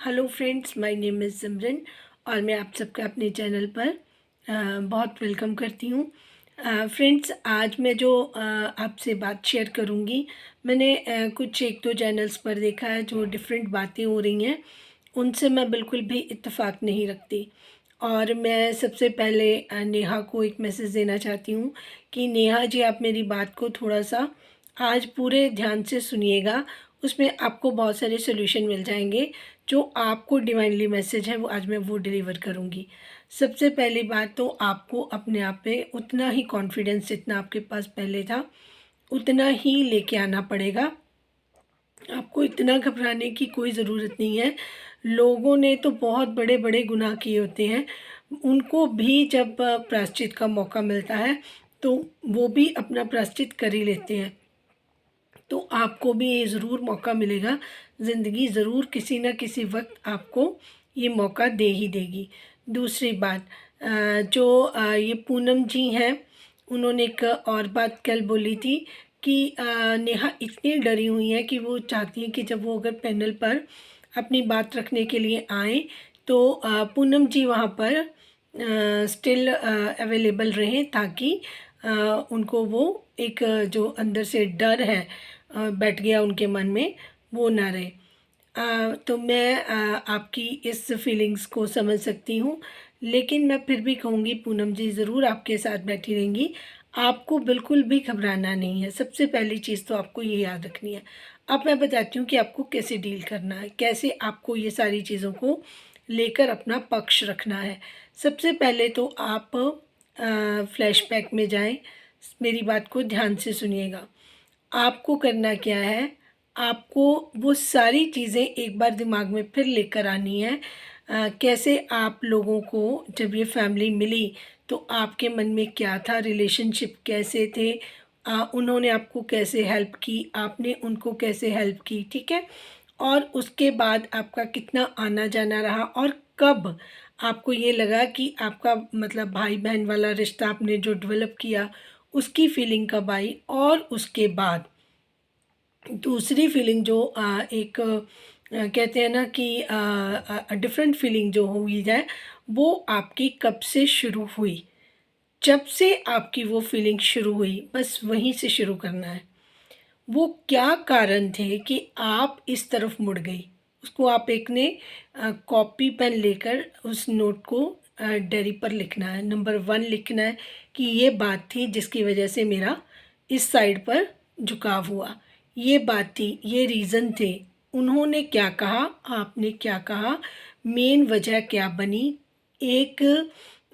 Hello friends, my name is Simran और मैं आप सबका अपने चैनल पर बहुत वेलकम करती हूँ। फ्रेंड्स, आज मैं जो आपसे बात शेयर करूँगी, मैंने कुछ एक दो चैनल्स पर देखा है जो डिफरेंट बातें हो रही हैं, उनसे मैं बिल्कुल भी इत्तेफाक नहीं रखती। और मैं सबसे पहले नेहा को एक मैसेज देना चाहती हूँ कि नेहा जी, आप मेरी बात को थोड़ा सा आज पूरे ध्यान से सुनिएगा। उसमें आपको बहुत सारे सॉल्यूशन मिल जाएंगे। जो आपको डिवाइनली मैसेज है वो आज मैं वो डिलीवर करूँगी। सबसे पहली बात तो आपको अपने आप पे उतना ही कॉन्फिडेंस जितना आपके पास पहले था उतना ही लेके आना पड़ेगा। आपको इतना घबराने की कोई ज़रूरत नहीं है। लोगों ने तो बहुत बड़े बड़े गुनाह किए होते हैं, उनको भी जब प्रायश्चित का मौका मिलता है तो वो भी अपना प्रायश्चित कर ही लेते हैं। तो आपको भी ये ज़रूर मौका मिलेगा। ज़िंदगी ज़रूर किसी न किसी वक्त आपको ये मौका दे ही देगी। दूसरी बात, ये पूनम जी हैं, उन्होंने एक और बात कल बोली थी कि नेहा इतनी डरी हुई है कि वो चाहती हैं कि जब वो अगर पैनल पर अपनी बात रखने के लिए आएँ तो पूनम जी वहाँ पर स्टिल अवेलेबल रहें, ताकि उनको वो एक जो अंदर से डर है बैठ गया उनके मन में, वो ना रहे। तो मैं आपकी इस फीलिंग्स को समझ सकती हूँ, लेकिन मैं फिर भी कहूँगी पूनम जी ज़रूर आपके साथ बैठी रहेंगी। आपको बिल्कुल भी घबराना नहीं है। सबसे पहली चीज़ तो आपको ये याद रखनी है। अब मैं बताती हूँ कि आपको कैसे डील करना है, कैसे आपको ये सारी चीज़ों को लेकर अपना पक्ष रखना है। सबसे पहले तो आप फ्लैशबैक में जाएं। मेरी बात को ध्यान से सुनिएगा। आपको करना क्या है, आपको वो सारी चीज़ें एक बार दिमाग में फिर लेकर आनी है। कैसे आप लोगों को जब ये फैमिली मिली तो आपके मन में क्या था, रिलेशनशिप कैसे थे, उन्होंने आपको कैसे हेल्प की, आपने उनको कैसे हेल्प की, ठीक है। और उसके बाद आपका कितना आना जाना रहा और कब आपको ये लगा कि आपका मतलब भाई बहन वाला रिश्ता आपने जो डेवलप किया उसकी फीलिंग कब आई। और उसके बाद दूसरी फीलिंग जो कहते हैं ना कि डिफरेंट फीलिंग जो हुई है, वो आपकी कब से शुरू हुई। जब से आपकी वो फीलिंग शुरू हुई बस वहीं से शुरू करना है। वो क्या कारण थे कि आप इस तरफ मुड़ गई, उसको आप एक ने कॉपी पेन लेकर उस नोट को डायरी पर लिखना है। नंबर 1 लिखना है कि ये बात थी जिसकी वजह से मेरा इस साइड पर झुकाव हुआ, ये बात थी, ये रीज़न थे, उन्होंने क्या कहा, आपने क्या कहा, मेन वजह क्या बनी। एक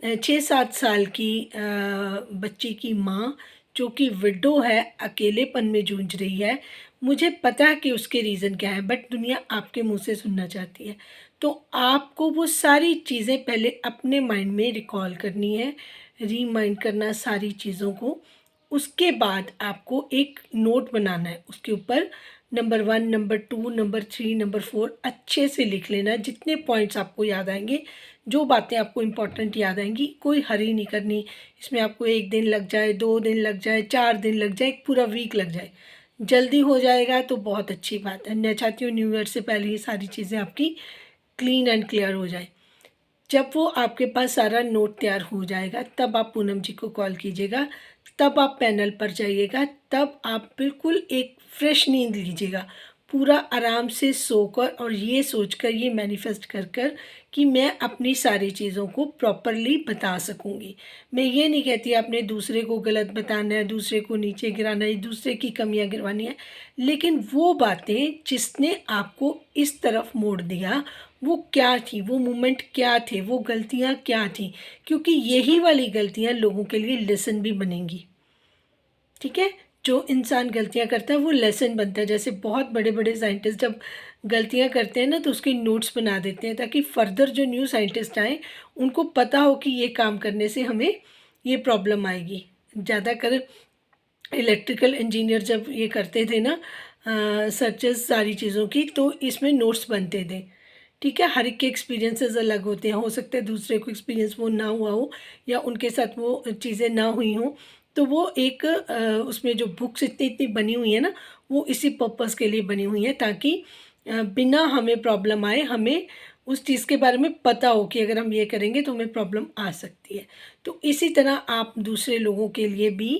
6-7 साल की बच्ची की माँ जो कि विडो है, अकेलेपन में जूझ रही है, मुझे पता है कि उसके रीज़न क्या है, बट दुनिया आपके मुंह से सुनना चाहती है। तो आपको वो सारी चीज़ें पहले अपने माइंड में रिकॉल करनी है, रीमाइंड करना सारी चीज़ों को। उसके बाद आपको एक नोट बनाना है, उसके ऊपर नंबर 1, नंबर 2, नंबर 3, नंबर 4 अच्छे से लिख लेना। जितने पॉइंट्स आपको याद आएंगे, जो बातें आपको इम्पोर्टेंट याद आएंगी, कोई हरी नहीं करनी। इसमें आपको 1 दिन लग जाए, 2 दिन लग जाए, 4 दिन लग जाए, एक पूरा वीक लग जाए, जल्दी हो जाएगा तो बहुत अच्छी बात है। मैं चाहती हूँ न्यू ईयर से पहले ये सारी चीज़ें आपकी क्लीन एंड क्लियर हो जाए। जब वो आपके पास सारा नोट तैयार हो जाएगा तब आप पूनम जी को कॉल कीजिएगा, तब आप पैनल पर जाइएगा, तब आप बिल्कुल एक फ्रेश नींद लीजिएगा, पूरा आराम से सोकर और ये सोचकर, ये मैनिफेस्ट कर कर कि मैं अपनी सारी चीज़ों को प्रॉपरली बता सकूंगी। मैं ये नहीं कहती आपने दूसरे को गलत बताना है, दूसरे को नीचे गिराना है, दूसरे की कमियां गिरवानी है, लेकिन वो बातें जिसने आपको इस तरफ मोड़ दिया वो क्या थी, वो मोमेंट क्या थे, वो गलतियाँ क्या थी, क्योंकि यही वाली गलतियाँ लोगों के लिए लेसन भी बनेंगी, ठीक है। जो इंसान गलतियाँ करता है वो लेसन बनता है। जैसे बहुत बड़े बड़े साइंटिस्ट जब गलतियाँ करते हैं ना तो उसके नोट्स बना देते हैं, ताकि फर्दर जो न्यू साइंटिस्ट आए उनको पता हो कि ये काम करने से हमें ये प्रॉब्लम आएगी। ज़्यादातर इलेक्ट्रिकल इंजीनियर जब ये करते थे ना सर्चेस सारी चीज़ों की, तो इसमें नोट्स बनते थे, ठीक है। हर एक के एक्सपीरियंसेस अलग होते हैं, हो सकता है दूसरे को एक्सपीरियंस वो ना हुआ हो या उनके साथ वो चीज़ें ना हुई हों, तो वो एक उसमें जो बुक्स इतनी इतनी बनी हुई है ना, वो इसी पर्पस के लिए बनी हुई है, ताकि बिना हमें प्रॉब्लम आए, हमें उस चीज़ के बारे में पता हो कि अगर हम ये करेंगे तो हमें प्रॉब्लम आ सकती है। तो इसी तरह आप दूसरे लोगों के लिए भी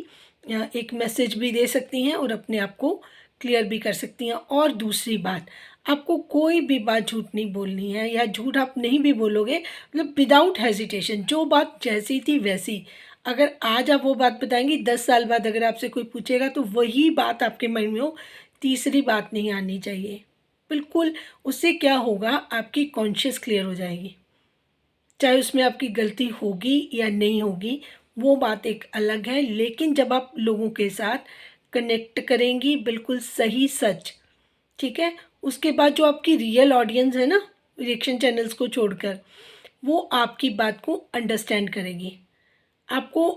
एक मैसेज भी दे सकती हैं और अपने आप को क्लियर भी कर सकती हैं। और दूसरी बात, आपको कोई भी बात झूठ नहीं बोलनी है, या झूठ आप नहीं भी बोलोगे, मतलब विदाउट हेजिटेशन, जो बात जैसी थी वैसी। अगर आज आप वो बात बताएंगी, 10 साल बाद अगर आपसे कोई पूछेगा तो वही बात आपके मन में हो, तीसरी बात नहीं आनी चाहिए बिल्कुल। उससे क्या होगा, आपकी कॉन्शियस क्लियर हो जाएगी। चाहे उसमें आपकी गलती होगी या नहीं होगी, वो बात एक अलग है, लेकिन जब आप लोगों के साथ कनेक्ट करेंगी बिल्कुल सही सच, ठीक है, उसके बाद जो आपकी रियल ऑडियंस है ना, रिएक्शन चैनल्स को छोड़कर, वो आपकी बात को अंडरस्टैंड करेगी। आपको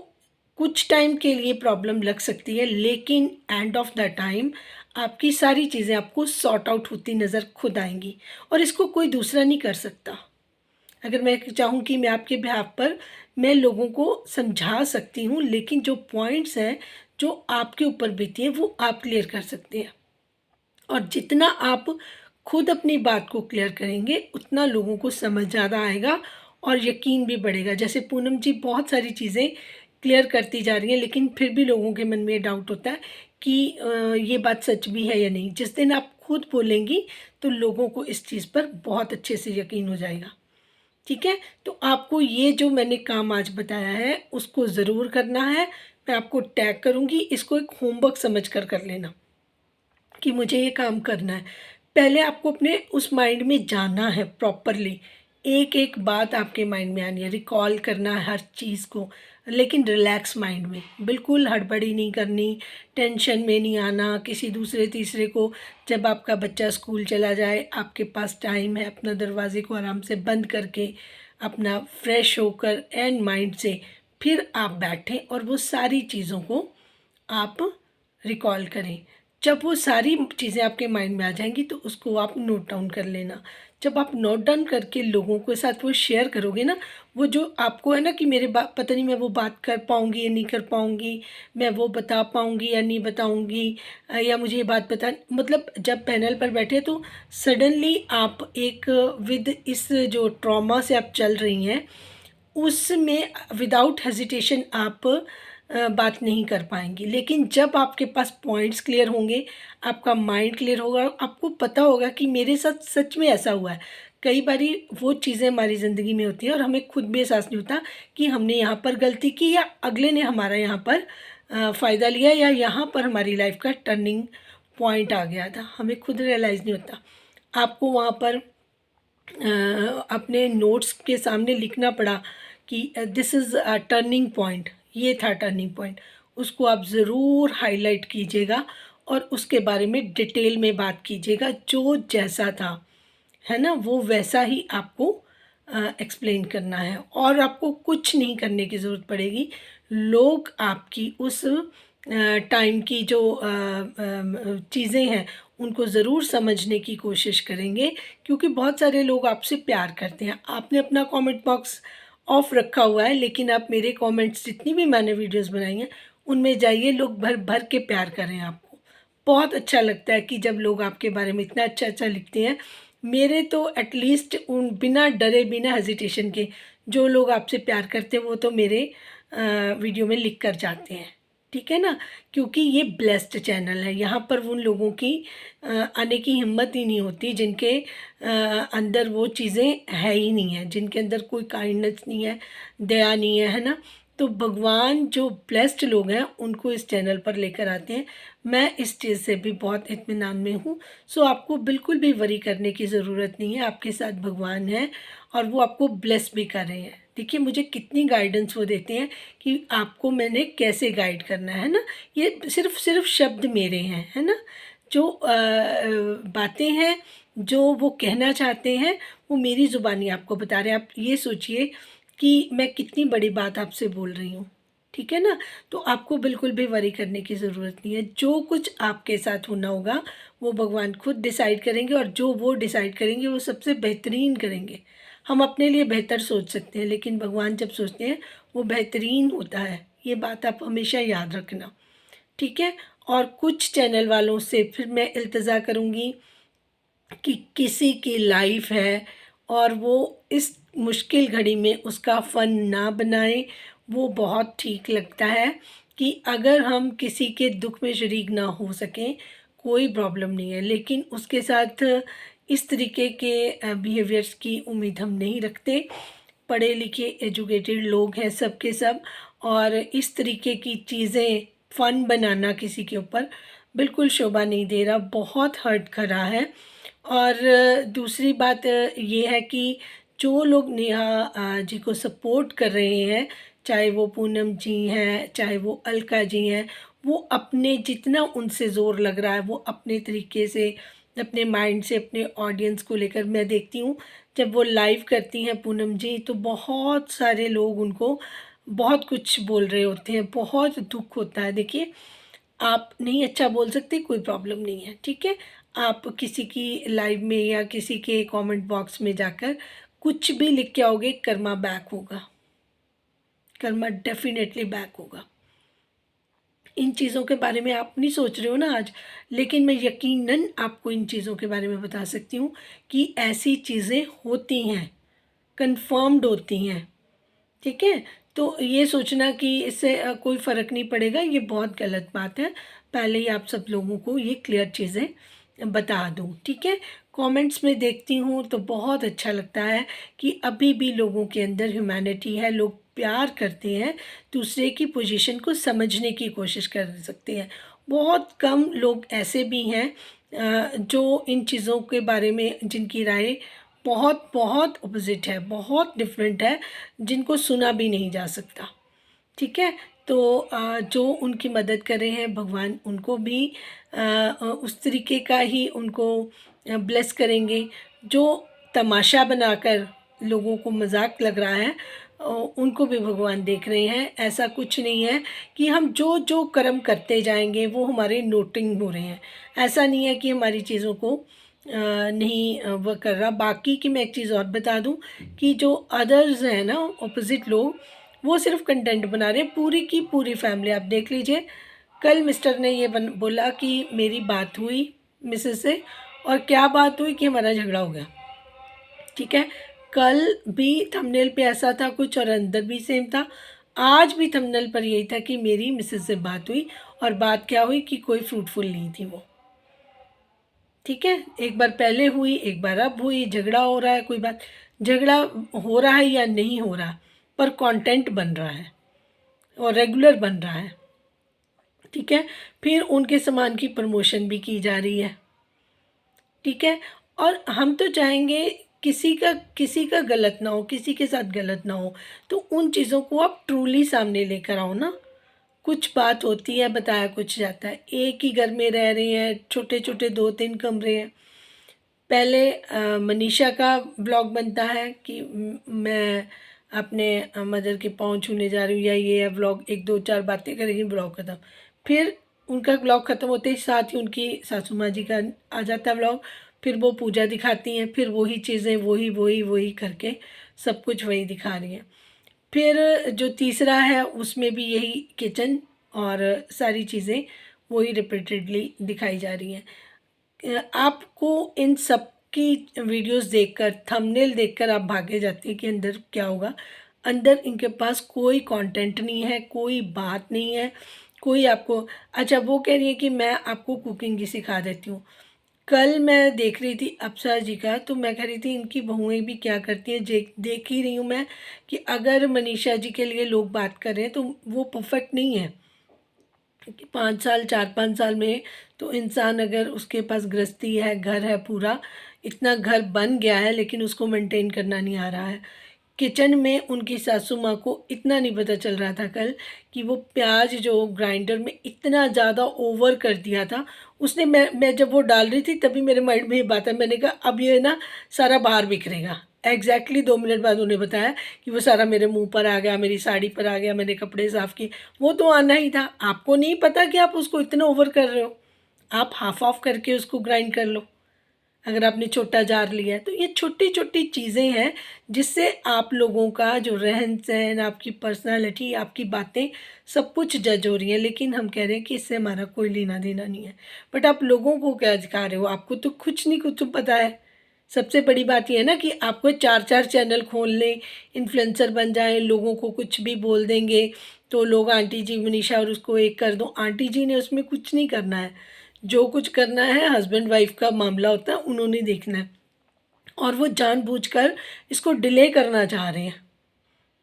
कुछ टाइम के लिए प्रॉब्लम लग सकती है, लेकिन एंड ऑफ द टाइम आपकी सारी चीज़ें आपको सॉर्ट आउट होती नज़र खुद आएंगी, और इसको कोई दूसरा नहीं कर सकता। अगर मैं चाहूँ कि मैं आपके बिहाफ पर मैं लोगों को समझा सकती हूँ, लेकिन जो पॉइंट्स हैं जो आपके ऊपर बीती हैं वो आप क्लियर कर सकते हैं। और जितना आप खुद अपनी बात को क्लियर करेंगे, उतना लोगों को समझ ज़्यादा आएगा और यकीन भी बढ़ेगा। जैसे पूनम जी बहुत सारी चीज़ें क्लियर करती जा रही हैं, लेकिन फिर भी लोगों के मन में ये डाउट होता है कि ये बात सच भी है या नहीं। जिस दिन आप खुद बोलेंगी तो लोगों को इस चीज़ पर बहुत अच्छे से यकीन हो जाएगा, ठीक है। तो आपको ये जो मैंने काम आज बताया है उसको ज़रूर करना है। मैं आपको टैग करूँगी, इसको एक होमवर्क समझ कर लेना कि मुझे ये काम करना है। पहले आपको अपने उस माइंड में जाना है प्रॉपरली, एक एक बात आपके माइंड में आनी है, रिकॉल करना है हर चीज़ को, लेकिन रिलैक्स माइंड में, बिल्कुल हड़बड़ी नहीं करनी, टेंशन में नहीं आना किसी दूसरे तीसरे को। जब आपका बच्चा स्कूल चला जाए, आपके पास टाइम है, अपना दरवाजे को आराम से बंद करके अपना फ्रेश होकर एंड माइंड से फिर आप बैठें और वो सारी चीज़ों को आप रिकॉल करें। जब वो सारी चीज़ें आपके माइंड में आ जाएंगी तो उसको आप नोट डाउन कर लेना। जब आप नोट डाउन करके लोगों के साथ वो शेयर करोगे ना, वो जो आपको है ना कि मेरे बात पता नहीं मैं वो बात कर पाऊँगी या नहीं कर पाऊँगी, मैं वो बता पाऊँगी या नहीं बताऊँगी, या मुझे ये बात बता, मतलब जब पैनल पर बैठे तो सडनली आप एक विद इस जो ट्रॉमा से आप चल रही हैं उसमें विदाउट हेजिटेशन आप बात नहीं कर पाएंगी। लेकिन जब आपके पास पॉइंट्स क्लियर होंगे, आपका माइंड क्लियर होगा, आपको पता होगा कि मेरे साथ सच में ऐसा हुआ है। कई बारी वो चीज़ें हमारी ज़िंदगी में होती हैं और हमें खुद भी एहसास नहीं होता कि हमने यहाँ पर गलती की या अगले ने हमारा यहाँ पर फ़ायदा लिया, या यहाँ पर हमारी लाइफ का टर्निंग पॉइंट आ गया था, हमें खुद रियलाइज़ नहीं होता। आपको वहाँ पर अपने नोट्स के सामने लिखना पड़ा कि this is a turning point, ये था टर्निंग पॉइंट, उसको आप ज़रूर हाईलाइट कीजिएगा और उसके बारे में डिटेल में बात कीजिएगा। जो जैसा था, है ना, वो वैसा ही आपको एक्सप्लेन करना है, और आपको कुछ नहीं करने की ज़रूरत पड़ेगी। लोग आपकी उस टाइम की जो चीज़ें हैं उनको ज़रूर समझने की कोशिश करेंगे, क्योंकि बहुत सारे लोग आपसे प्यार करते हैं। आपने अपना कमेंट बॉक्स ऑफ रखा हुआ है, लेकिन आप मेरे कमेंट्स जितनी भी मैंने वीडियोस बनाई हैं उनमें जाइए, लोग भर भर के प्यार कर रहे हैं आपको। बहुत अच्छा लगता है कि जब लोग आपके बारे में इतना अच्छा अच्छा लिखते हैं। मेरे तो एटलीस्ट उन बिना डरे बिना हेजिटेशन के जो लोग आपसे प्यार करते हैं वो तो मेरे वीडियो में लिख कर जाते हैं, ठीक है ना। क्योंकि ये ब्लेस्ड चैनल है, यहाँ पर उन लोगों की आने की हिम्मत ही नहीं होती जिनके अंदर वो चीज़ें है ही नहीं है, जिनके अंदर कोई काइंडनेस नहीं है, दया नहीं है ना। तो भगवान जो ब्लेस्ड लोग हैं उनको इस चैनल पर लेकर आते हैं। मैं इस चीज़ से भी बहुत इत्मीनान में हूँ। सो आपको बिल्कुल भी वरी करने की ज़रूरत नहीं है, आपके साथ भगवान है और वो आपको ब्लेस भी कर रहे हैं। देखिए मुझे कितनी गाइडेंस वो देते हैं कि आपको मैंने कैसे गाइड करना है ना। ये सिर्फ शब्द मेरे हैं, है ना, जो बातें हैं जो वो कहना चाहते हैं वो मेरी ज़ुबानी आपको बता रहे हैं। आप ये सोचिए कि मैं कितनी बड़ी बात आपसे बोल रही हूँ, ठीक है ना। तो आपको बिल्कुल भी वरी करने की ज़रूरत नहीं है। जो कुछ आपके साथ होना होगा वो भगवान खुद डिसाइड करेंगे, और जो वो डिसाइड करेंगे वो सबसे बेहतरीन करेंगे। हम अपने लिए बेहतर सोच सकते हैं, लेकिन भगवान जब सोचते हैं वो बेहतरीन होता है। ये बात आप हमेशा याद रखना, ठीक है। और कुछ चैनल वालों से फिर मैं इल्तज़ा करूँगी कि किसी की लाइफ है और वो इस मुश्किल घड़ी में उसका फ़न ना बनाए, वो बहुत ठीक लगता है। कि अगर हम किसी के दुख में शरीक ना हो सकें, कोई प्रॉब्लम नहीं है, लेकिन उसके साथ इस तरीके के बिहेवियर्स की उम्मीद हम नहीं रखते। पढ़े लिखे एजुकेटेड लोग हैं सब के सब, और इस तरीके की चीज़ें फ़न बनाना किसी के ऊपर बिल्कुल शोभा नहीं दे रहा, बहुत हर्ट कर रहा है। और दूसरी बात ये है कि जो लोग नेहा जी को सपोर्ट कर रहे हैं, चाहे वो पूनम जी हैं, चाहे वो अलका जी हैं, वो अपने जितना उनसे ज़ोर लग रहा है, वो अपने तरीके से, अपने माइंड से, अपने ऑडियंस को लेकर, मैं देखती हूँ जब वो लाइव करती हैं पूनम जी, तो बहुत सारे लोग उनको बहुत कुछ बोल रहे होते हैं, बहुत दुख होता है। देखिए, आप नहीं अच्छा बोल सकते, कोई प्रॉब्लम नहीं है, ठीक है। आप किसी की लाइव में या किसी के कमेंट बॉक्स में जाकर कुछ भी लिख के आओगे, कर्मा बैक होगा, कर्मा डेफिनेटली बैक होगा। इन चीज़ों के बारे में आप नहीं सोच रहे हो ना आज, लेकिन मैं यकीनन आपको इन चीज़ों के बारे में बता सकती हूँ कि ऐसी चीज़ें होती हैं, कन्फर्म्ड होती हैं, ठीक है। तो ये सोचना कि इससे कोई फ़र्क नहीं पड़ेगा, ये बहुत गलत बात है। पहले ही आप सब लोगों को ये क्लियर चीज़ें बता दूँ, ठीक है। कमेंट्स में देखती हूँ तो बहुत अच्छा लगता है कि अभी भी लोगों के अंदर ह्यूमैनिटी है, लोग प्यार करते हैं, दूसरे की पोजीशन को समझने की कोशिश कर सकते हैं। बहुत कम लोग ऐसे भी हैं जो इन चीज़ों के बारे में, जिनकी राय बहुत बहुत अपोज़िट है, बहुत डिफरेंट है, जिनको सुना भी नहीं जा सकता, ठीक है। तो जो उनकी मदद कर रहे हैं, भगवान उनको भी उस तरीके का ही उनको ब्लेस करेंगे। जो तमाशा बनाकर लोगों को मजाक लग रहा है, उनको भी भगवान देख रहे हैं। ऐसा कुछ नहीं है कि हम जो जो कर्म करते जाएंगे वो हमारे नोटिंग हो रहे हैं, ऐसा नहीं है कि हमारी चीज़ों को नहीं वो कर रहा। बाकी की मैं एक चीज़ और बता दूं कि जो अदर्स हैं ना, ऑपोजिट लोग, वो सिर्फ कंटेंट बना रहे हैं। पूरी की पूरी फैमिली आप देख लीजिए, कल मिस्टर ने ये बोला कि मेरी बात हुई मिसेस से, और क्या बात हुई कि हमारा झगड़ा हो गया, ठीक है। कल भी थंबनेल पे ऐसा था कुछ और अंदर भी सेम था, आज भी थंबनेल पर यही था कि मेरी मिसेस से बात हुई, और बात क्या हुई कि कोई फ्रूटफुल नहीं थी वो, ठीक है। एक बार पहले हुई, एक बार अब हुई, झगड़ा हो रहा है, कोई बात, झगड़ा हो रहा है या नहीं हो रहा, पर कंटेंट बन रहा है और रेगुलर बन रहा है, ठीक है। फिर उनके सामान की प्रमोशन भी की जा रही है, ठीक है। और हम तो चाहेंगे किसी का गलत ना हो, किसी के साथ गलत ना हो, तो उन चीज़ों को आप ट्रूली सामने लेकर आओ ना। कुछ बात होती है, बताया कुछ जाता है। एक ही घर में रह रहे हैं, छोटे छोटे 2-3 कमरे हैं। पहले मनीषा का ब्लॉग बनता है कि मैं अपने मदर के पाँव छूने जा रही हूँ, या ये है ब्लॉग, 1-2-4 बातें करेगी, ब्लॉग ख़त्म। फिर उनका ब्लॉग ख़त्म होते ही साथ ही उनकी सासू माँ जी का आ जाता है ब्लॉग। फिर वो पूजा दिखाती हैं, फिर वही चीज़ें, वही वही वही करके सब कुछ वही दिखा रही हैं। फिर जो तीसरा है उसमें भी यही किचन और सारी चीज़ें वही रिपीटेडली दिखाई जा रही हैं। आपको इन सब की वीडियोस देखकर, थंबनेल देखकर आप भागे जाते हैं कि अंदर क्या होगा। अंदर इनके पास कोई कंटेंट नहीं है, कोई बात नहीं है, कोई आपको, अच्छा वो कह रही है कि मैं आपको कुकिंग की सिखा देती हूँ। कल मैं देख रही थी अप्सरा जी का, तो मैं कह रही थी इनकी बहुएं भी क्या करती हैं, देख ही रही हूँ मैं कि अगर मनीषा जी के लिए लोग बात कर रहे हैं तो वो परफेक्ट नहीं है। 5 साल, 4-5 साल में तो इंसान, अगर उसके पास गृहस्थी है, घर है पूरा, इतना घर बन गया है, लेकिन उसको मेंटेन करना नहीं आ रहा है। किचन में उनकी सासू माँ को इतना नहीं पता चल रहा था कल कि वो प्याज जो ग्राइंडर में इतना ज़्यादा ओवर कर दिया था उसने। मैं जब वो डाल रही थी तभी मेरे माइंड में ये बात है, मैंने कहा अब ये ना सारा बाहर बिखरेगा। एग्जैक्टली 2 मिनट बाद उन्हें बताया कि वो सारा मेरे मुंह पर आ गया, मेरी साड़ी पर आ गया, मैंने कपड़े साफ़ किए। वो तो आना ही था, आपको नहीं पता कि आप उसको इतना ओवर कर रहे हो, आप हाफ ऑफ करके उसको ग्राइंड कर लो। अगर आपने छोटा जार लिया है तो ये छोटी छोटी चीज़ें हैं जिससे आप लोगों का जो रहन सहन, आपकी पर्सनालिटी, आपकी बातें सब कुछ जज हो रही है। लेकिन हम कह रहे हैं कि इससे हमारा कोई लेना देना नहीं है। बट आप लोगों को क्या दिखा रहे हो? आपको तो कुछ नहीं कुछ पता है। सबसे बड़ी बात ये है ना कि आपको चार चार चैनल खोल लें, इन्फ्लुएंसर बन जाएं, लोगों को कुछ भी बोल देंगे तो लोग आंटी जी मनीषा और उसको एक कर दो। आंटी जी ने उसमें कुछ नहीं करना है। जो कुछ करना है हस्बैंड वाइफ का मामला होता है, उन्होंने देखना है। और वो जानबूझकर इसको डिले करना चाह रहे हैं।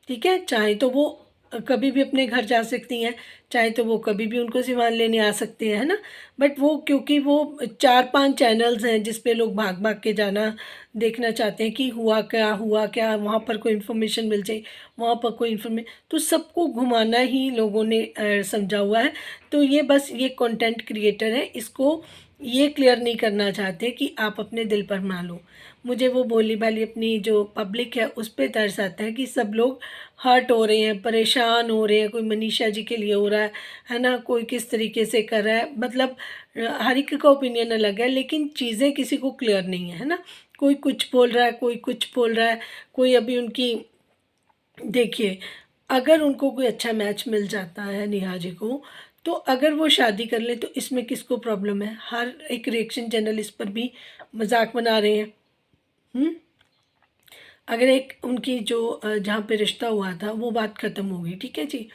ठीक है, चाहे तो वो कभी भी अपने घर जा सकती हैं, चाहे तो वो कभी भी उनको सामान लेने आ सकते हैं, है ना। बट वो क्योंकि वो चार पांच चैनल्स हैं जिस पे लोग भाग भाग के जाना देखना चाहते हैं कि हुआ क्या, वहाँ पर कोई इन्फॉर्मेशन मिल जाए, वहाँ पर कोई इन्फॉर्मेशन, तो सबको घुमाना ही लोगों ने समझा हुआ है। तो ये बस ये कंटेंट क्रिएटर है, इसको ये क्लियर नहीं करना चाहते कि आप अपने दिल पर मान लो। मुझे वो भोली भाली अपनी जो पब्लिक है उस पर तरस आता है कि सब लोग हर्ट हो रहे हैं, परेशान हो रहे हैं। कोई मनीषा जी के लिए हो रहा है ना, कोई किस तरीके से कर रहा है, मतलब हर एक का ओपिनियन अलग है, लेकिन चीज़ें किसी को क्लियर नहीं है ना। कोई कुछ बोल रहा है, कोई कुछ बोल रहा है, कोई अभी उनकी, देखिए, अगर उनको कोई अच्छा मैच मिल जाता है नेहा जी को, तो अगर वो शादी कर ले तो इसमें किसको प्रॉब्लम है? हर एक रिएक्शन चैनल इस पर भी मजाक बना रहे हैं। अगर एक उनकी जो जहाँ पे रिश्ता हुआ था वो बात ख़त्म हो गई, ठीक है जी।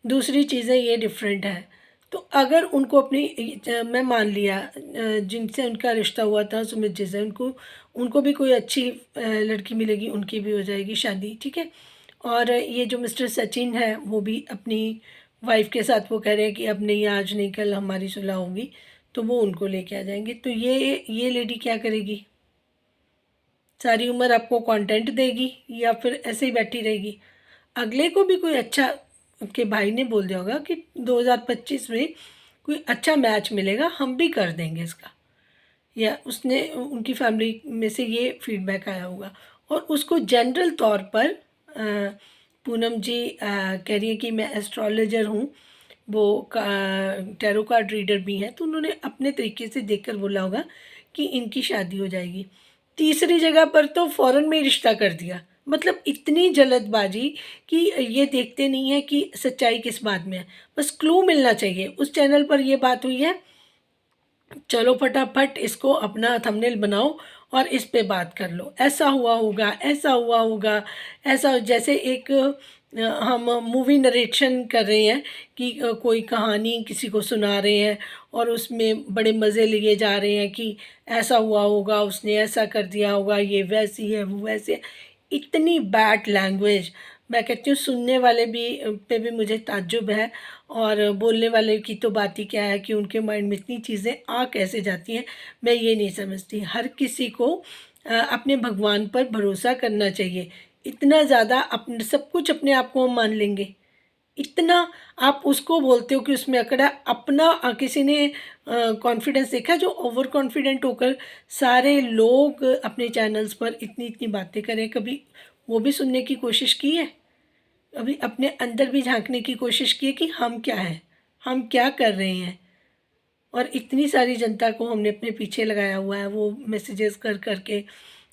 दूसरी चीज़ें ये डिफरेंट है। तो अगर उनको अपनी मैं मान लिया जिनसे उनका रिश्ता हुआ था सुमित जी से, उनको उनको भी कोई अच्छी लड़की मिलेगी, उनकी भी हो जाएगी शादी, ठीक है। और ये जो मिस्टर सचिन है वो भी अपनी वाइफ के साथ वो कह रहे हैं कि अब नहीं, आज नहीं कल हमारी सुलह होगी, तो वो उनको लेके आ जाएंगे। तो ये लेडी क्या करेगी? सारी उम्र आपको कंटेंट देगी या फिर ऐसे ही बैठी रहेगी? अगले को भी कोई अच्छा, उनके भाई ने बोल दिया होगा कि 2025 में कोई अच्छा मैच मिलेगा, हम भी कर देंगे इसका, या उसने उनकी फैमिली में से ये फीडबैक आया होगा। और उसको जनरल तौर पर पूनम जी कह रही है कि मैं एस्ट्रोलॉजर हूँ, वो टैरो कार्ड रीडर भी हैं, तो उन्होंने अपने तरीके से देखकर बोला होगा कि इनकी शादी हो जाएगी। तीसरी जगह पर तो फ़ौरन में ही रिश्ता कर दिया। मतलब इतनी जल्दबाजी कि ये देखते नहीं है कि सच्चाई किस बात में है। बस क्लू मिलना चाहिए। उस चैनल पर ये बात हुई है, चलो फटाफट इसको अपना थंबनेल बनाओ और इस पे बात कर लो, ऐसा हुआ होगा, ऐसा हुआ होगा, ऐसा, जैसे एक हम मूवी नरेशन कर रहे हैं कि कोई कहानी किसी को सुना रहे हैं और उसमें बड़े मज़े लिए जा रहे हैं कि ऐसा हुआ होगा, उसने ऐसा कर दिया होगा, ये वैसी है, वो वैसे है। इतनी बैड लैंग्वेज, मैं कहती हूँ सुनने वाले भी पे भी मुझे ताज्जुब है, और बोलने वाले की तो बात ही क्या है कि उनके माइंड में इतनी चीज़ें आ कैसे जाती हैं, मैं ये नहीं समझती। हर किसी को अपने भगवान पर भरोसा करना चाहिए। इतना ज़्यादा अपने सब कुछ अपने आप को हम मान लेंगे, इतना आप उसको बोलते हो कि उसमें अकड़ा अपना, किसी ने कॉन्फिडेंस देखा जो ओवर कॉन्फिडेंट होकर सारे लोग अपने चैनल्स पर इतनी इतनी बातें करें? कभी वो भी सुनने की कोशिश की है? अभी अपने अंदर भी झांकने की कोशिश की है कि हम क्या हैं, हम क्या कर रहे हैं? और इतनी सारी जनता को हमने अपने पीछे लगाया हुआ है वो मैसेजेस कर करके।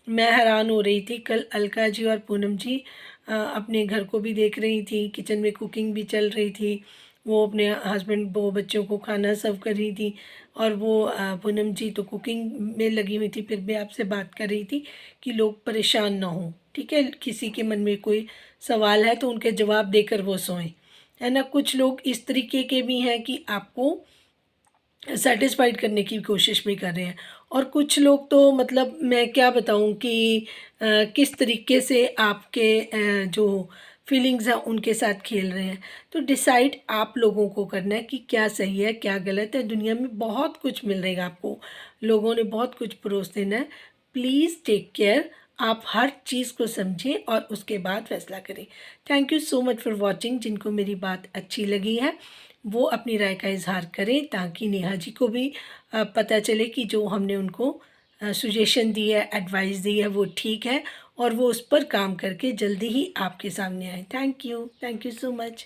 मैं हैरान हो रही थी, कल अलका जी और पूनम जी अपने घर को भी देख रही थी, किचन में कुकिंग भी चल रही थी, वो अपने हस्बैंड वो बच्चों को खाना सर्व कर रही थी, और वो पूनम जी तो कुकिंग में लगी हुई थी, फिर भी आपसे बात कर रही थी कि लोग परेशान ना हों, ठीक है। किसी के मन में कोई सवाल है तो उनके जवाब देकर वो सोएं, है ना। कुछ लोग इस तरीके के भी हैं कि आपको सेटिस्फाइड करने की कोशिश भी कर रहे हैं, और कुछ लोग तो मतलब मैं क्या बताऊं कि किस तरीके से आपके जो फीलिंग्स हैं उनके साथ खेल रहे हैं। तो डिसाइड आप लोगों को करना है कि क्या सही है क्या गलत है। दुनिया में बहुत कुछ मिल रहेगा आपको, लोगों ने बहुत कुछ परोस देना है। प्लीज़ टेक केयर, आप हर चीज़ को समझें और उसके बाद फैसला करें। Thank you so much for watching. जिनको मेरी बात अच्छी लगी है वो अपनी राय का इजहार करें, ताकि नेहा जी को भी पता चले कि जो हमने उनको सुजेशन दी है, एडवाइस दी है, वो ठीक है, और वो उस पर काम करके जल्दी ही आपके सामने आए। Thank you so much.